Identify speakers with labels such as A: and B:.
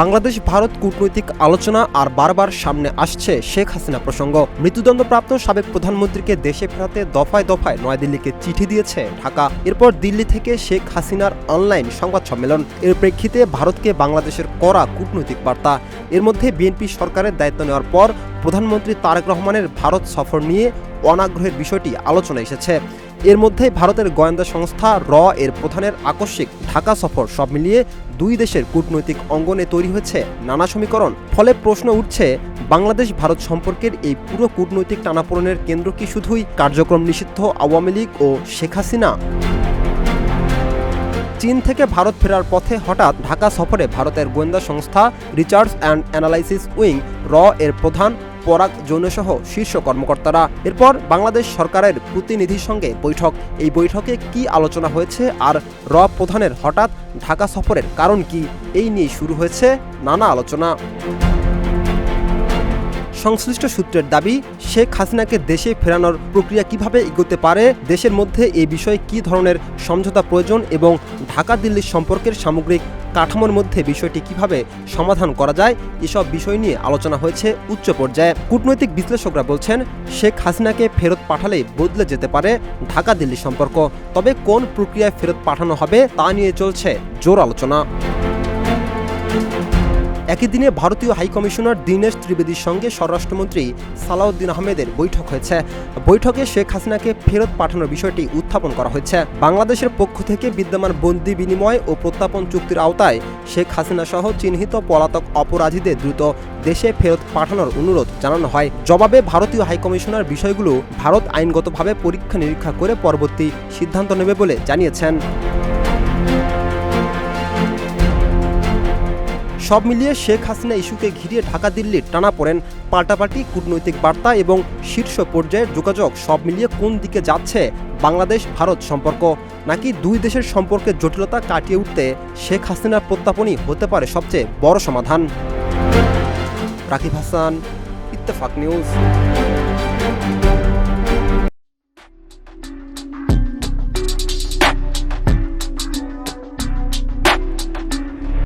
A: বাংলাদেশ ভারত কূটনৈতিক আলোচনা আর বারবার সামনে আসছে শেখ হাসিনা প্রসঙ্গ। মৃত্যুদণ্ডপ্রাপ্ত সাবেক প্রধানমন্ত্রীকে দেশে ফেরাতে দফায় দফায় নয়াদিল্লিকে চিঠি দিয়েছে ঢাকা। এরপর দিল্লি থেকে শেখ হাসিনার অনলাইন সংবাদ সম্মেলন। এর প্রেক্ষিতে ভারতকে বাংলাদেশের কড়া কূটনৈতিক বার্তা। এর মধ্যে বিএনপি সরকারের দায়িত্ব নেওয়ার পর প্রধানমন্ত্রী তারেক রহমানের ভারত সফর নিয়ে অনাগ্রহের বিষয়টি আলোচনায় এসেছে। এর মধ্যে ভারতের গোয়েন্দা সংস্থা এর প্রধানের আকস্মিক ঢাকা সফর, সব মিলিয়ে দুই দেশের কূটনৈতিক অঙ্গনে তৈরি হয়েছে নানা সমীকরণ। ফলে প্রশ্ন উঠছে, বাংলাদেশ ভারত সম্পর্কের এই পুরো কূটনৈতিক টানাপোড়েনের কেন্দ্র কি শুধুই কার্যক্রম নিষিদ্ধ আওয়ামী লীগ ও শেখ হাসিনা? চীন থেকে ভারত ফেরার পথে হঠাৎ ঢাকা সফরে ভারতের গোয়েন্দা সংস্থা রিসার্চ অ্যান্ড অ্যানালাইসিস উইং এর প্রধান পরাগ জৈনসহ শীর্ষ কর্মকর্তারা। এরপর বাংলাদেশ সরকারের প্রতিনিধির সঙ্গে বৈঠক। এই বৈঠকে কি আলোচনা হয়েছে আর প্রধানের হঠাৎ ঢাকা সফরের কারণ কি, এই নিয়ে শুরু হয়েছে নানা আলোচনা। সংশ্লিষ্ট সূত্রের দাবি, শেখ হাসিনাকে দেশে ফেরানোর প্রক্রিয়া কিভাবে এগোতে পারে, দেশের মধ্যে এ বিষয়ে কী ধরনের সমঝোতা প্রয়োজন এবং ঢাকা দিল্লির সম্পর্কের সামগ্রিক কাঠামোর মধ্যে বিষয়টি কিভাবে সমাধান করা যায়, এসব বিষয় নিয়ে আলোচনা হয়েছে উচ্চ পর্যায়ে। কূটনৈতিক বিশ্লেষকরা বলছেন, শেখ হাসিনাকে ফেরত পাঠালেই বদলে যেতে পারে ঢাকা দিল্লি সম্পর্ক। তবে কোন প্রক্রিয়ায় ফেরত পাঠানো হবে তা নিয়ে চলছে জোর আলোচনা। একই দিনে ভারতীয় হাইকমিশনার দীনেশ ত্রিবেদীর সঙ্গে স্বরাষ্ট্রমন্ত্রী সালাউদ্দিন আহমেদের বৈঠক হয়েছে। বৈঠকে শেখ হাসিনাকে ফেরত পাঠানোর বিষয়টি উত্থাপন করা হয়েছে। বাংলাদেশের পক্ষ থেকে বিদ্যমান বন্দি বিনিময় ও প্রত্যাপন চুক্তির আওতায় শেখ হাসিনা সহ চিহ্নিত পলাতক অপরাধীদের দ্রুত দেশে ফেরত পাঠানোর অনুরোধ জানানো হয়। জবাবে ভারতীয় হাইকমিশনার বিষয়গুলো ভারত আইনগতভাবে পরীক্ষা নিরীক্ষা করে পরবর্তী সিদ্ধান্ত নেবে বলে জানিয়েছেন। সব মিলিয়ে শেখ হাসিনা ইস্যুকে ঘিরে ঢাকা দিল্লির টানাপোড়েন, পাল্টাপাল্টি কূটনৈতিক বার্তা এবং শীর্ষ পর্যায়ের যোগাযোগ, সব মিলিয়ে কোন দিকে যাচ্ছে বাংলাদেশ ভারত সম্পর্ক? নাকি দুই দেশের সম্পর্কের জটিলতা কাটিয়ে উঠতে শেখ হাসিনার প্রত্যাপনই হতে পারে সবচেয়ে বড় সমাধান? রাকিব হাসান, ইত্তেফাক নিউজ।